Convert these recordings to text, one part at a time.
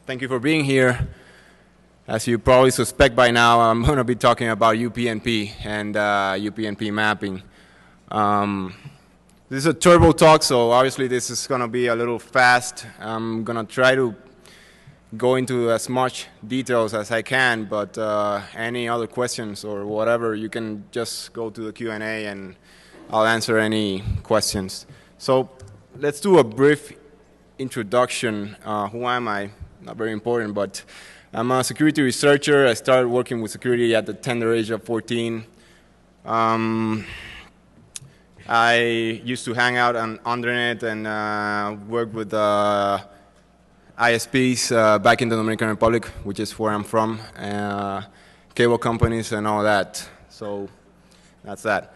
Thank you for being here. As you probably suspect by now, I'm going to be talking about UPnP and UPnP mapping. This is a turbo talk, so obviously this is going to be a little fast. I'm going to try to go into as much details as I can, but any other questions or whatever, you can just go to the Q&A and I'll answer any questions. So let's do a brief introduction. Who am I? Not very important, but I'm a security researcher. I started working with security at the tender age of 14. I used to hang out on Undernet and work with ISPs back in the Dominican Republic, which is where I'm from, cable companies and all that. So that's that.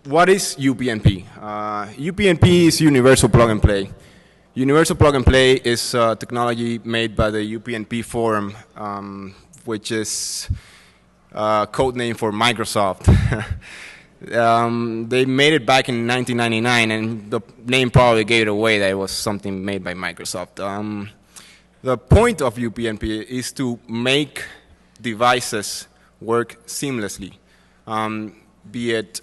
What is UPnP? UPnP is Universal Plug and Play. Universal Plug and Play is technology made by the UPnP Forum, which is a code name for Microsoft. They made it back in 1999, and the name probably gave it away that it was something made by Microsoft. The point of UPnP is to make devices work seamlessly, be it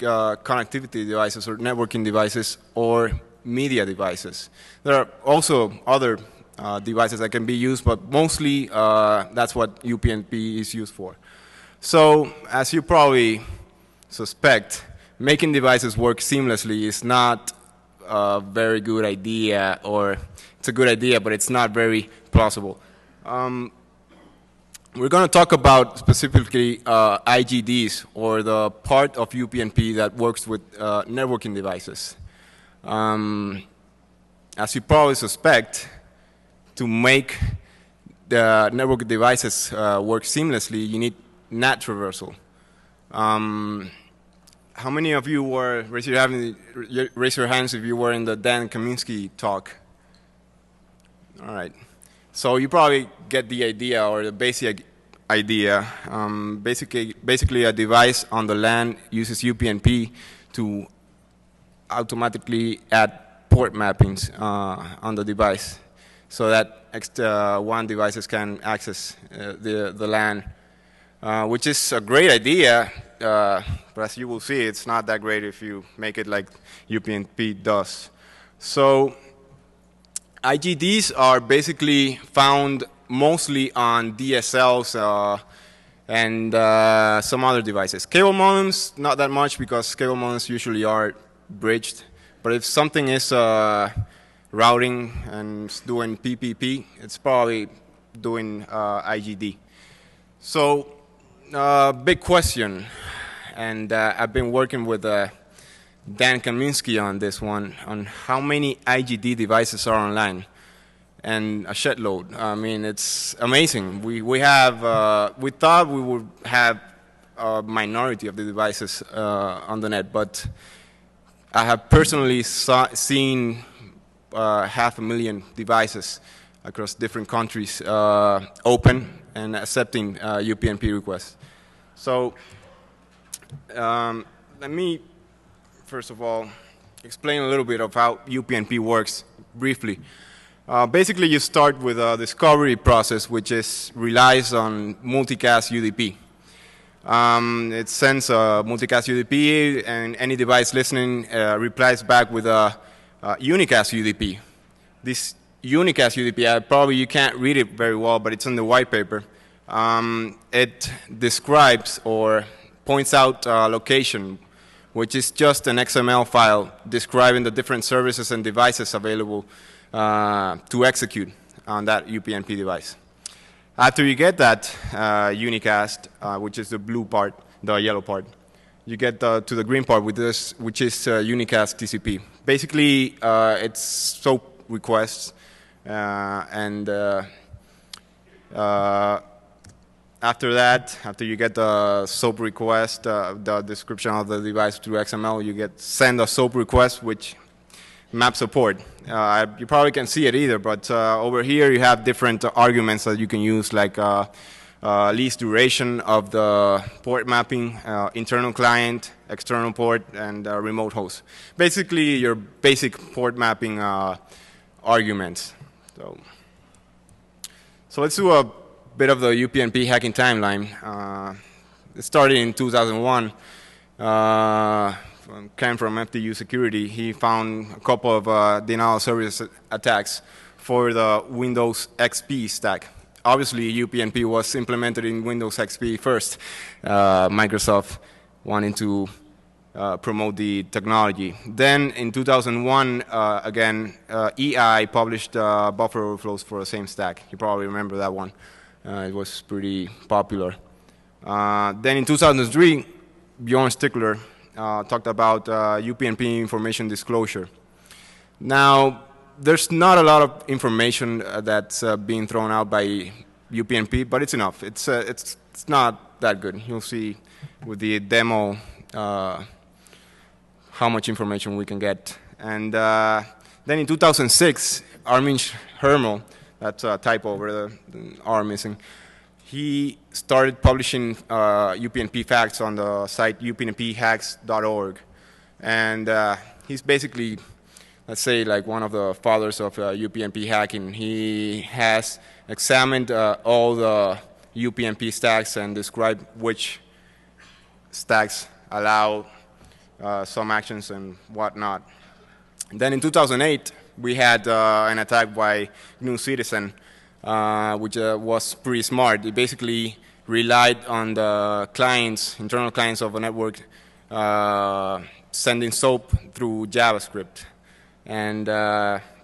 connectivity devices or networking devices or media devices. There are also other devices that can be used, but mostly that's what UPnP is used for. So as you probably suspect, making devices work seamlessly is not a very good idea, or it's a good idea, but it's not very plausible. We're going to talk about specifically IGDs, or the part of UPnP that works with networking devices. As you probably suspect, to make the network devices work seamlessly, you need NAT traversal. How many of you were, raise your hands if you were in the Dan Kaminsky talk? All right. So you probably get the idea, or the basic idea. Basically a device on the LAN uses UPnP to automatically add port mappings on the device, so that WAN devices can access the LAN, which is a great idea, but as you will see, it's not that great if you make it like UPnP does. So IGDs are basically found mostly on DSLs and some other devices. Cable modems, not that much, because cable modems usually are bridged. But if something is routing and doing PPP, it's probably doing IGD. So big question, and I've been working with Dan Kaminsky on this one, on how many IGD devices are online, and a shed load. I mean, it's amazing. We thought we would have a minority of the devices on the net, but I have personally seen 500,000 devices across different countries open and accepting UPnP requests. So let me, first of all, explain a little bit of how UPnP works briefly. Basically, you start with a discovery process, which relies on multicast UDP. It sends a multicast UDP, and any device listening replies back with a unicast UDP. This unicast UDP, probably you can't read it very well, but it's in the white paper. It describes or points out location, which is just an XML file describing the different services and devices available to execute on that UPnP device. After you get that unicast, which is the blue part, the yellow part, you get to the green part, with this, which is unicast TCP. Basically, it's SOAP requests, and after that, after you get the SOAP request, the description of the device through XML, you send a SOAP request, which maps a port. You probably can't see it either, but over here you have different arguments that you can use, like least duration of the port mapping, internal client, external port, and remote host. Basically, your basic port mapping arguments. So, so let's do a bit of the UPnP hacking timeline. It started in 2001. Came from FTU Security. He found a couple of denial of service attacks for the Windows XP stack. Obviously, UPnP was implemented in Windows XP first. Microsoft wanted to promote the technology. Then in 2001, again, EI published buffer overflows for the same stack. You probably remember that one. It was pretty popular. Then in 2003, Bjorn Stickler talked about UPnP information disclosure. Now, there's not a lot of information that's being thrown out by UPnP, but it's enough. It's not that good. You'll see with the demo how much information we can get. And then in 2006, Armin Hermel, that's a typo over the R missing, he started publishing UPnP facts on the site upnphacks.org. And he's basically, let's say, like one of the fathers of UPnP hacking. He has examined all the UPnP stacks and described which stacks allow some actions and whatnot. And then in 2008, we had an attack by GNU Citizen, which was pretty smart. It basically relied on the clients, internal clients of a network, sending SOAP through JavaScript. And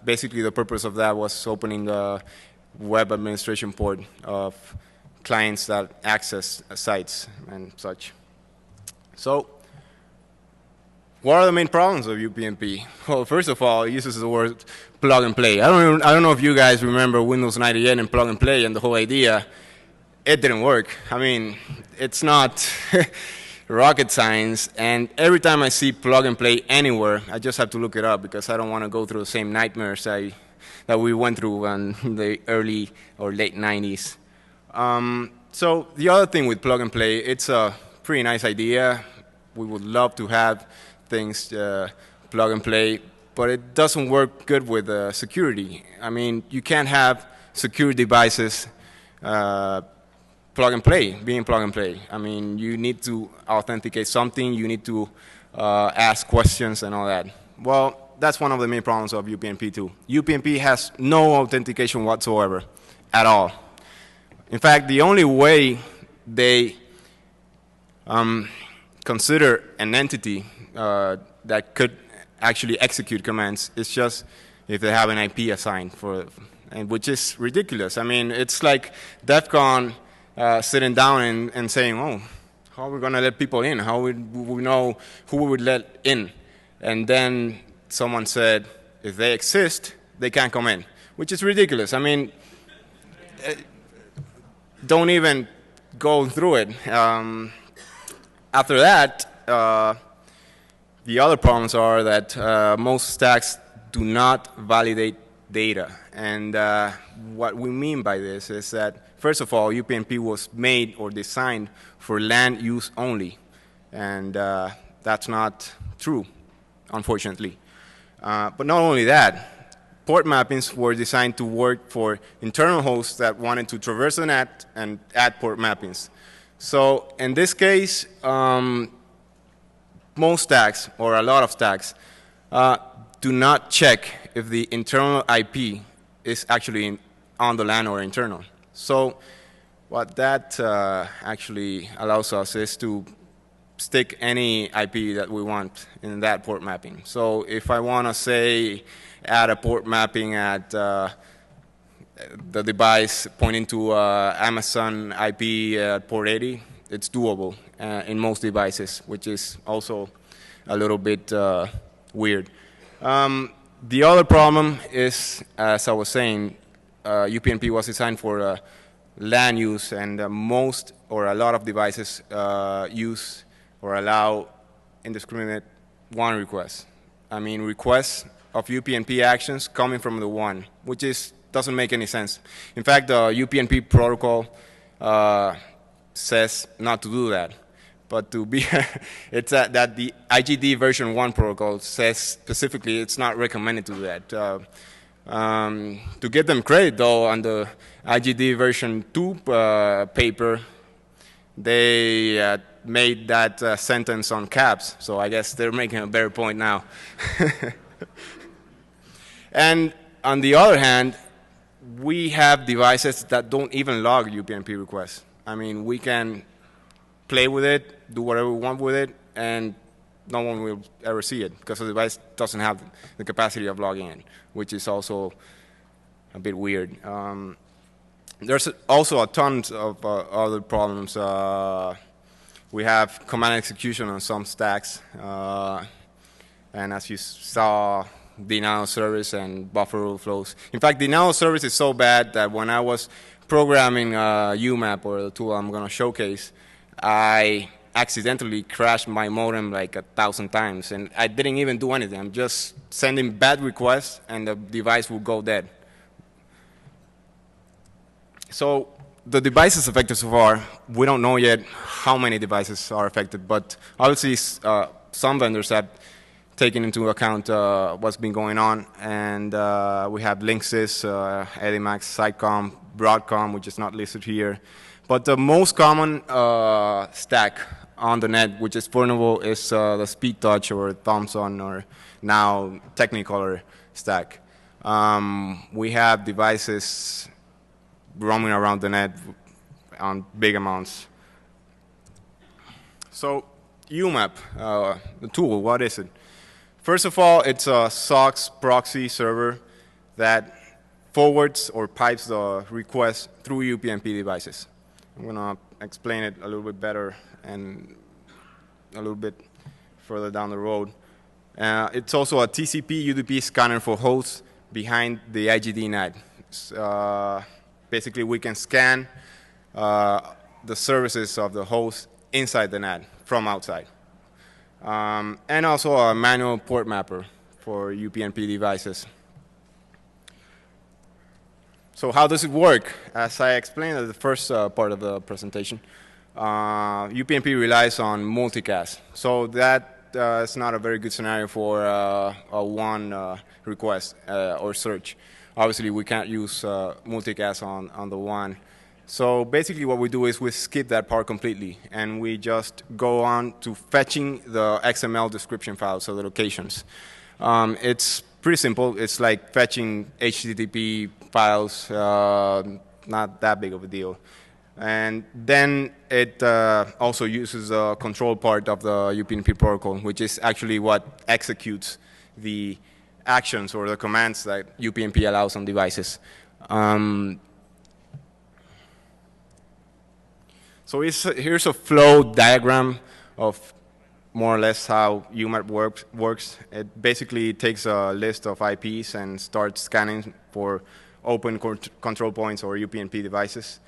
basically the purpose of that was opening the web administration port of clients that access sites and such. So, what are the main problems of UPnP? Well, first of all, it uses the word plug and play. I don't know if you guys remember Windows 98 and plug and play and the whole idea. It didn't work. I mean, it's not rocket science, and every time I see plug and play anywhere, I just have to look it up because I don't want to go through the same nightmares that we went through in the early or late 90s. So the other thing with plug and play, it's a pretty nice idea. We would love to have things plug and play, but it doesn't work good with security. I mean, you can't have secure devices plug and play, being plug and play. I mean, you need to authenticate something, you need to ask questions and all that. Well, that's one of the main problems of UPnP too. UPnP has no authentication whatsoever at all. In fact, the only way they consider an entity that could actually execute commands is just if they have an IP assigned for, and which is ridiculous. I mean, it's like DEFCON sitting down and saying, oh, how are we going to let people in? How would we know who we would let in? And then someone said, if they exist, they can't come in, which is ridiculous. I mean, don't even go through it. After that, the other problems are that most stacks do not validate data. And what we mean by this is that, first of all, UPnP was made or designed for LAN use only. And that's not true, unfortunately. But not only that, port mappings were designed to work for internal hosts that wanted to traverse the net and add port mappings. So in this case, most stacks, or a lot of stacks, do not check if the internal IP is actually on the LAN or internal. So what that actually allows us is to stick any IP that we want in that port mapping. So if I want to say add a port mapping at the device pointing to Amazon IP at port 80, it's doable in most devices, which is also a little bit weird. The other problem is, as I was saying, UPnP was designed for LAN use, and most or a lot of devices use or allow indiscriminate WAN requests. I mean, requests of UPnP actions coming from the WAN, which doesn't make any sense. In fact, the UPnP protocol says not to do that. But to be, it's that the IGD version 1 protocol says specifically it's not recommended to do that. To give them credit, though, on the IGD version 2 paper, they made that sentence on caps, so I guess they're making a better point now. And on the other hand, we have devices that don't even log UPnP requests. I mean, we can play with it, do whatever we want with it, and no one will ever see it because the device doesn't have the capacity of logging in, which is also a bit weird. There's also a ton of other problems. We have command execution on some stacks, and as you saw, denial of service and buffer overflows. In fact, denial of service is so bad that when I was programming UMAP, or the tool I'm going to showcase, I accidentally crashed my modem like 1,000 times, and I didn't even do anything. I'm just sending bad requests, and the device will go dead. So the devices affected so far, we don't know yet how many devices are affected, but obviously some vendors have taken into account what's been going on, and we have Linksys, Edimax, Sitecom, Broadcom, which is not listed here. But the most common stack on the net, which is vulnerable, is the SpeedTouch or Thomson or now Technicolor stack. We have devices roaming around the net on big amounts. So UMAP, the tool, what is it? First of all, it's a SOX proxy server that forwards or pipes the request through UPnP devices. I'm going to explain it a little bit better and a little bit further down the road. It's also a TCP UDP scanner for hosts behind the IGD NAT. Basically, we can scan the services of the host inside the NAT from outside. And also a manual port mapper for UPnP devices. So how does it work? As I explained at the first part of the presentation, UPnP relies on multicast. So that is not a very good scenario for a one request or search. Obviously, we can't use multicast on the one. So basically what we do is we skip that part completely, and we just go on to fetching the XML description files, so the locations. It's pretty simple. It's like fetching HTTP files, not that big of a deal. And then it also uses the control part of the UPnP protocol, which is actually what executes the actions or the commands that UPnP allows on devices. So here's a flow diagram of more or less how UMAP works. It basically takes a list of IPs and starts scanning for open control points or UPnP devices.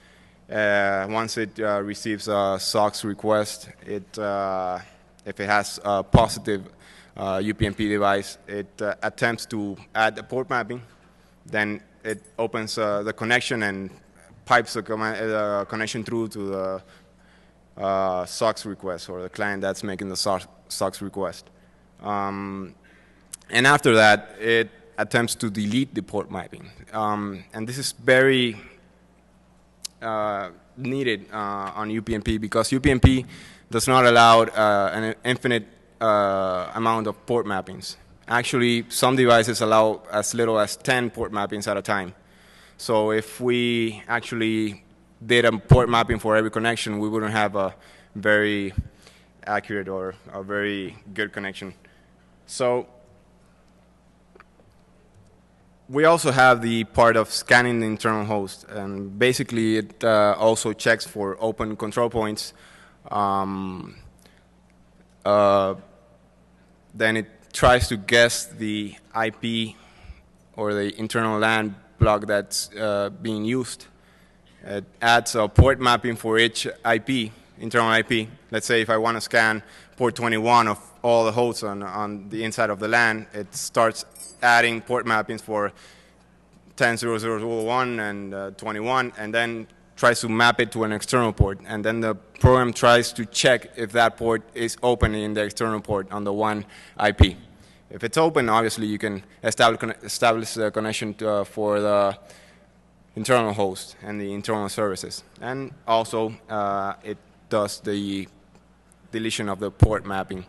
Once it receives a SOX request, if it has a positive UPnP device, it attempts to add a port mapping. Then it opens the connection and pipes the connection through to the SOX request, or the client that's making the SOX request. And after that, it attempts to delete the port mapping. And this is very needed on UPnP because UPnP does not allow an infinite amount of port mappings. Actually, some devices allow as little as 10 port mappings at a time. So if we actually did a port mapping for every connection, we wouldn't have a very accurate or a very good connection. So we also have the part of scanning the internal host, and basically it also checks for open control points. Then it tries to guess the IP or the internal LAN block that's being used. It adds a port mapping for each IP, internal IP. Let's say if I want to scan port 21 of all the hosts on the inside of the LAN, it starts adding port mappings for 10.0.0.1 and 21, and then tries to map it to an external port. And then the program tries to check if that port is open in the external port on the one IP. If it's open, obviously you can establish a connection for the internal host and the internal services. And also, it does the deletion of the port mapping.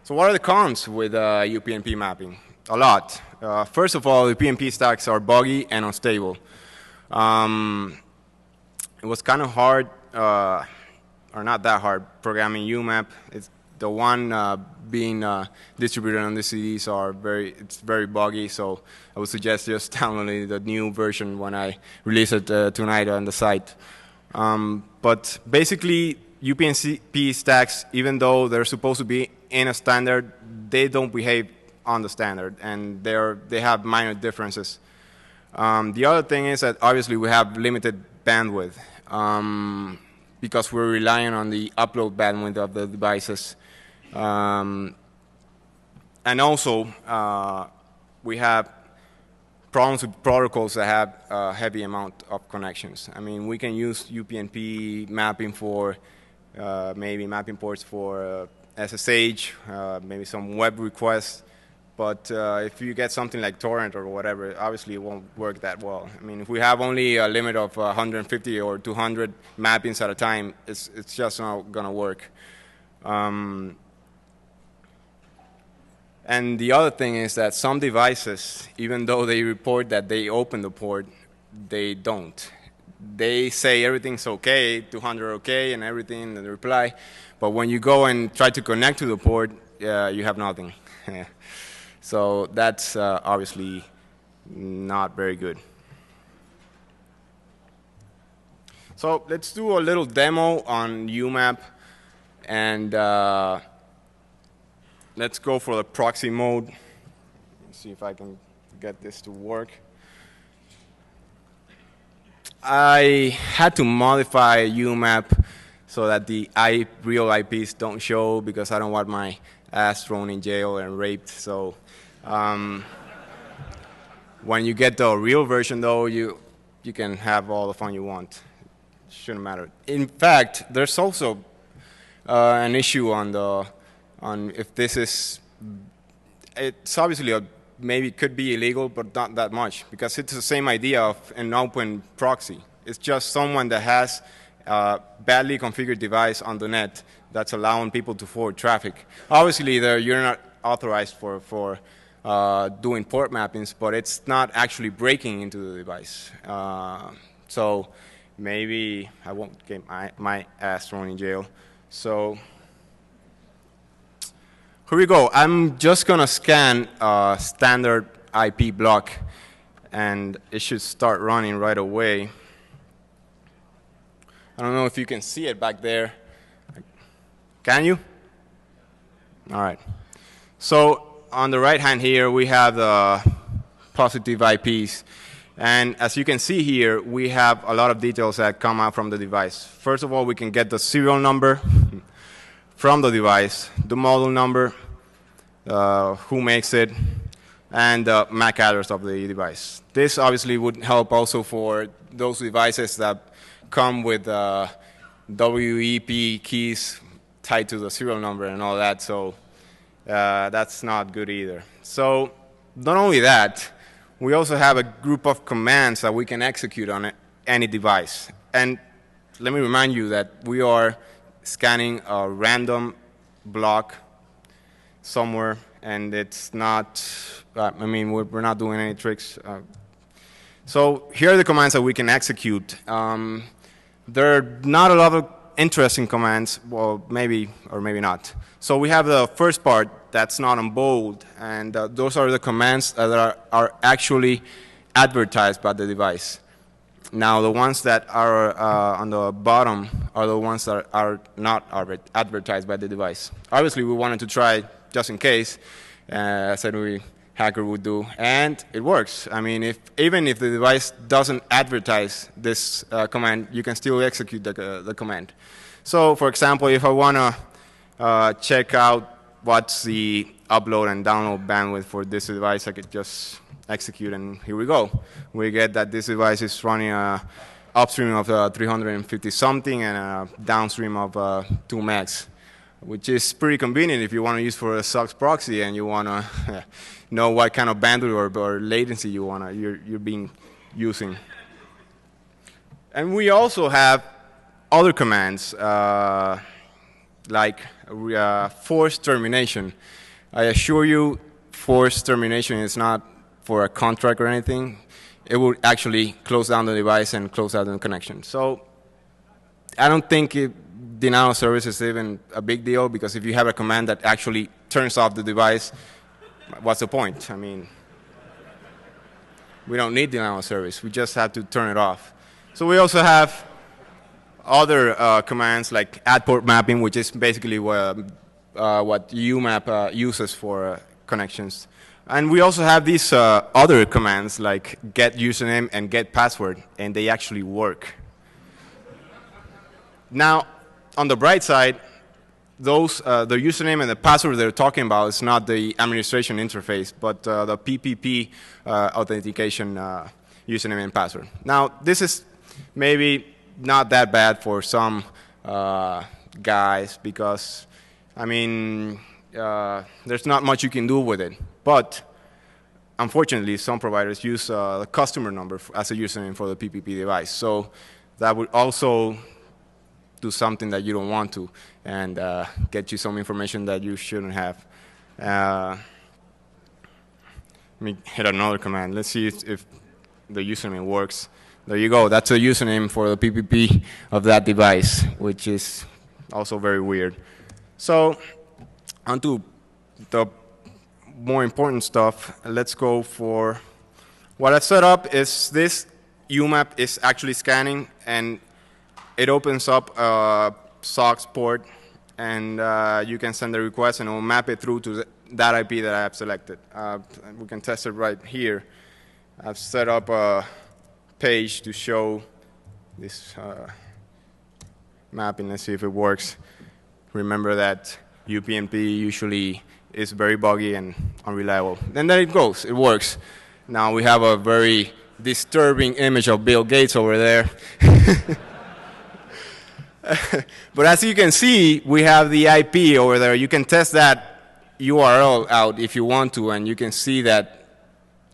So what are the cons with UPnP mapping? A lot. First of all, the UPnP stacks are buggy and unstable. It was kind of hard, or not that hard, programming UMAP. It's the one being distributed on the CDs it's very buggy, so I would suggest just downloading the new version when I release it tonight on the site. But basically, UPnP stacks, even though they're supposed to be in a standard, they don't behave on the standard, and they have minor differences. The other thing is that obviously we have limited bandwidth because we're relying on the upload bandwidth of the devices. And also, we have problems with protocols that have a heavy amount of connections. I mean, we can use UPnP mapping for maybe mapping ports for SSH, maybe some web requests. But if you get something like torrent or whatever, obviously it won't work that well. I mean, if we have only a limit of 150 or 200 mappings at a time, it's just not going to work. And the other thing is that some devices, even though they report that they open the port, they don't. They say everything's okay, 200 okay, and everything in the reply. But when you go and try to connect to the port, you have nothing. So that's obviously not very good. So let's do a little demo on UMAP, and let's go for the proxy mode. Let's see if I can get this to work. I had to modify UMAP so that the real IPs don't show, because I don't want my ass thrown in jail and raped. So when you get the real version, though, you can have all the fun you want. It shouldn't matter. In fact, there's also an issue on if this is. It's obviously maybe it could be illegal, but not that much, because it's the same idea of an open proxy. It's just someone that has a badly configured device on the net that's allowing people to forward traffic. Obviously, you're not authorized for doing port mappings, but it's not actually breaking into the device. So maybe I won't get my ass thrown in jail. So here we go. I'm just going to scan a standard IP block, and it should start running right away. I don't know if you can see it back there. Can you? All right. So on the right hand here, we have the positive IPs. And as you can see here, we have a lot of details that come out from the device. First of all, we can get the serial number from the device, the model number, who makes it, and the MAC address of the device. This obviously would help also for those devices that come with WEP keys tied to the serial number and all that, so that's not good either. So not only that, we also have a group of commands that we can execute on any device. And let me remind you that we are scanning a random block somewhere, and it's not, I mean, we're not doing any tricks. So here are the commands that we can execute. There are not a lot of interesting commands, well, maybe or maybe not. So we have the first part that's not on bold, and those are the commands that are actually advertised by the device. Now, the ones that are on the bottom are the ones that are not advertised by the device. Obviously, we wanted to try just in case, as every hacker would do, and it works. I mean, even if the device doesn't advertise this command, you can still execute the command. So, for example, if I want to check out what's the upload and download bandwidth for this device, I could just execute, and here we go. We get that this device is running a upstream of 350 something and a downstream of 2 megs, which is pretty convenient if you want to use for a SOX proxy and you want to know what kind of bandwidth or latency you're being using. And we also have other commands like forced termination. I assure you, forced termination is not for a contract or anything. It will actually close down the device and close out the connection. So I don't think denial of service is even a big deal, because if you have a command that actually turns off the device, what's the point? I mean, we don't need denial of service. We just have to turn it off. So we also have other commands like add port mapping, which is basically what UMAP uses for connections. And we also have these other commands like get username and get password, and they actually work. Now, on the bright side, those the username and the password they're talking about is not the administration interface, but the PPP authentication username and password. Now, this is maybe not that bad for some guys, because, I mean, there's not much you can do with it. But unfortunately, some providers use the customer number as a username for the PPP device. So that would also do something that you don't want to, and get you some information that you shouldn't have. Let me hit another command. Let's see if the username works. There you go. That's a username for the PPP of that device, which is also very weird. So onto the more important stuff. Let's go for what I've set up. Is this UMAP is actually scanning, and it opens up a SOX port, and you can send a request and it will map it through to that IP that I have selected. We can test it right here. I've set up a page to show this mapping. Let's see if it works. Remember that UPnP usually is very buggy and unreliable. And there it goes. It works. Now we have a very disturbing image of Bill Gates over there. But as you can see, we have the IP over there. You can test that URL out if you want to, and you can see that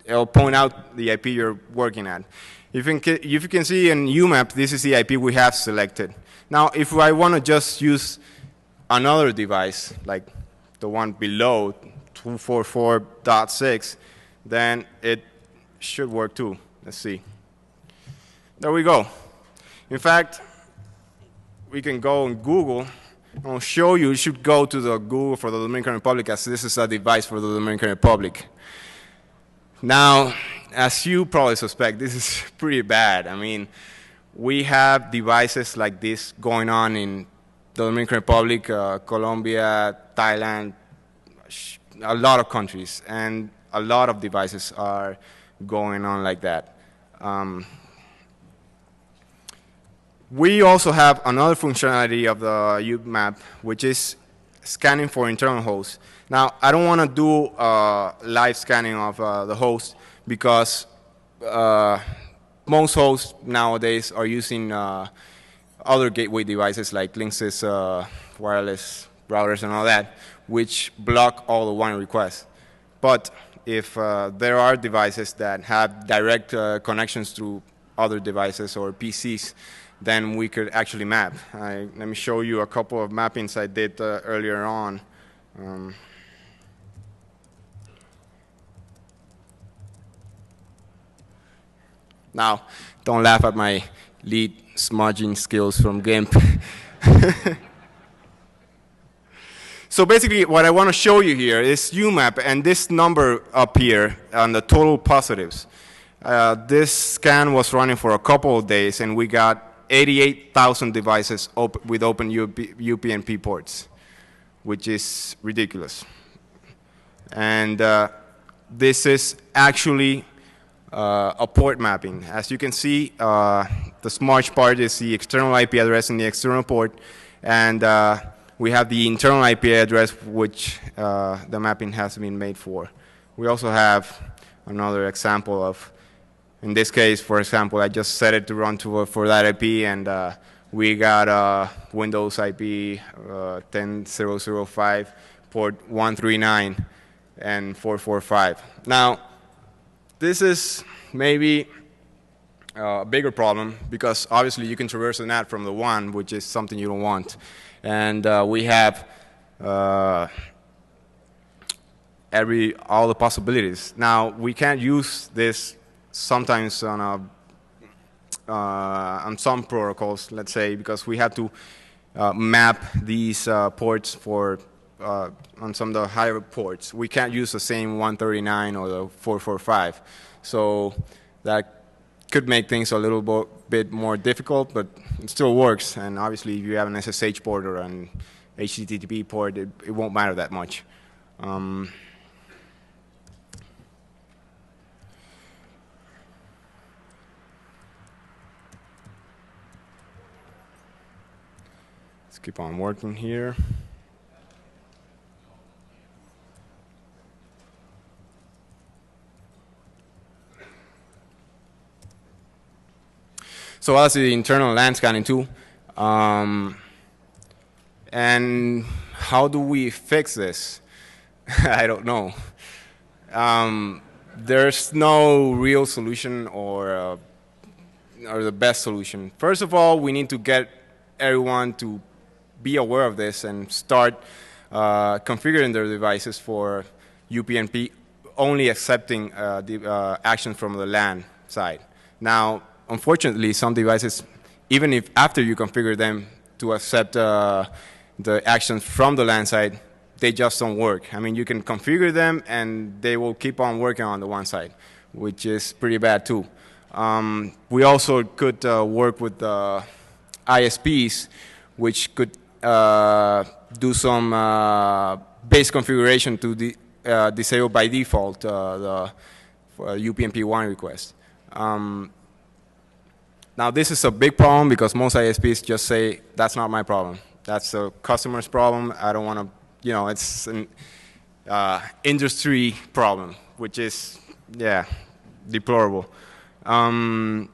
it'll point out the IP you're working at. If you can see in UMAP, this is the IP we have selected. Now, if I want to just use another device, like the one below, 244.6, then it should work too. Let's see. There we go. In fact, we can go on Google. I'll show you. You should go to the Google for the Dominican Republic, as this is a device for the Dominican Republic. Now, as you probably suspect, this is pretty bad. I mean, we have devices like this going on in the Dominican Republic, Colombia, Thailand, a lot of countries, and a lot of devices are going on like that. We also have another functionality of the UMAP, which is scanning for internal hosts. Now, I don't want to do live scanning of the host, because most hosts nowadays are using other gateway devices like Linksys wireless routers and all that, which block all the WAN requests. But if there are devices that have direct connections to other devices or PCs, then we could actually map. Let me show you a couple of mappings I did earlier on. Now, don't laugh at my lead smudging skills from GIMP. So basically, what I want to show you here is UMAP, and this number up here on the total positives. This scan was running for a couple of days, and we got 88,000 devices with open UPnP ports, which is ridiculous. And this is actually a port mapping. As you can see, the smudge part is the external IP address in the external port, and we have the internal IP address, which the mapping has been made for. We also have another example of In this case, for example, I just set it to run for that IP, and we got Windows IP 10.0.0.5, port 139 and 445. Now, this is maybe a bigger problem because obviously you can traverse the NAT from the 1, which is something you don't want. And we have all the possibilities. Now, we can't use this sometimes on some protocols, let's say, because we have to map these ports for on some of the higher ports. We can't use the same 139 or the 445. So that could make things a little bit more difficult, but it still works. And obviously, if you have an SSH port or an HTTP port, it won't matter that much. Let's keep on working here. So that's the internal LAN scanning tool. And how do we fix this? I don't know. There's no real solution or the best solution. First of all, we need to get everyone to be aware of this and start configuring their devices for UPnP, only accepting the actions from the LAN side. Now, unfortunately, some devices, even if after you configure them to accept the actions from the LAN side, they just don't work. I mean, you can configure them and they will keep on working on the one side, which is pretty bad too. We also could work with ISPs, which could do some base configuration to disable by default the UPnP 1 request. Now, this is a big problem because most ISPs just say, that's not my problem. That's the customer's problem. I don't want to, it's an industry problem, which is, yeah, deplorable. And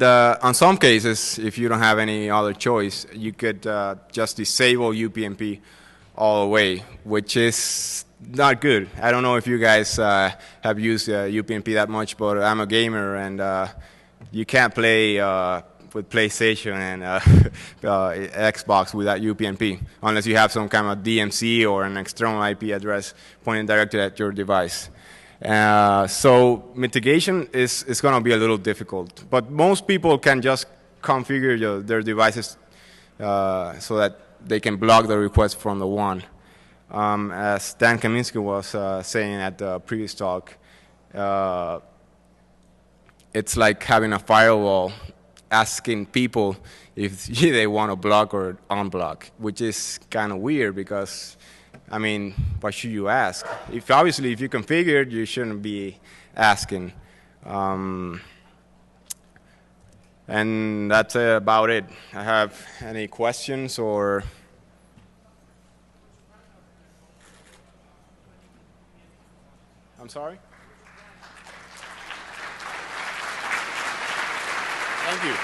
on some cases, if you don't have any other choice, you could just disable UPnP all the way, which is not good. I don't know if you guys have used UPnP that much, but I'm a gamer, and you can't play with PlayStation and Xbox without UPnP, unless you have some kind of DMC or an external IP address pointing directly at your device. So mitigation is going to be a little difficult, but most people can just configure their devices so that they can block the request from the one. As Dan Kaminsky was saying at the previous talk, it's like having a firewall asking people if they want to block or unblock, which is kind of weird because, I mean, what should you ask? Obviously, if you configured, you shouldn't be asking. And that's about it. I have any questions or? I'm sorry? Thank you.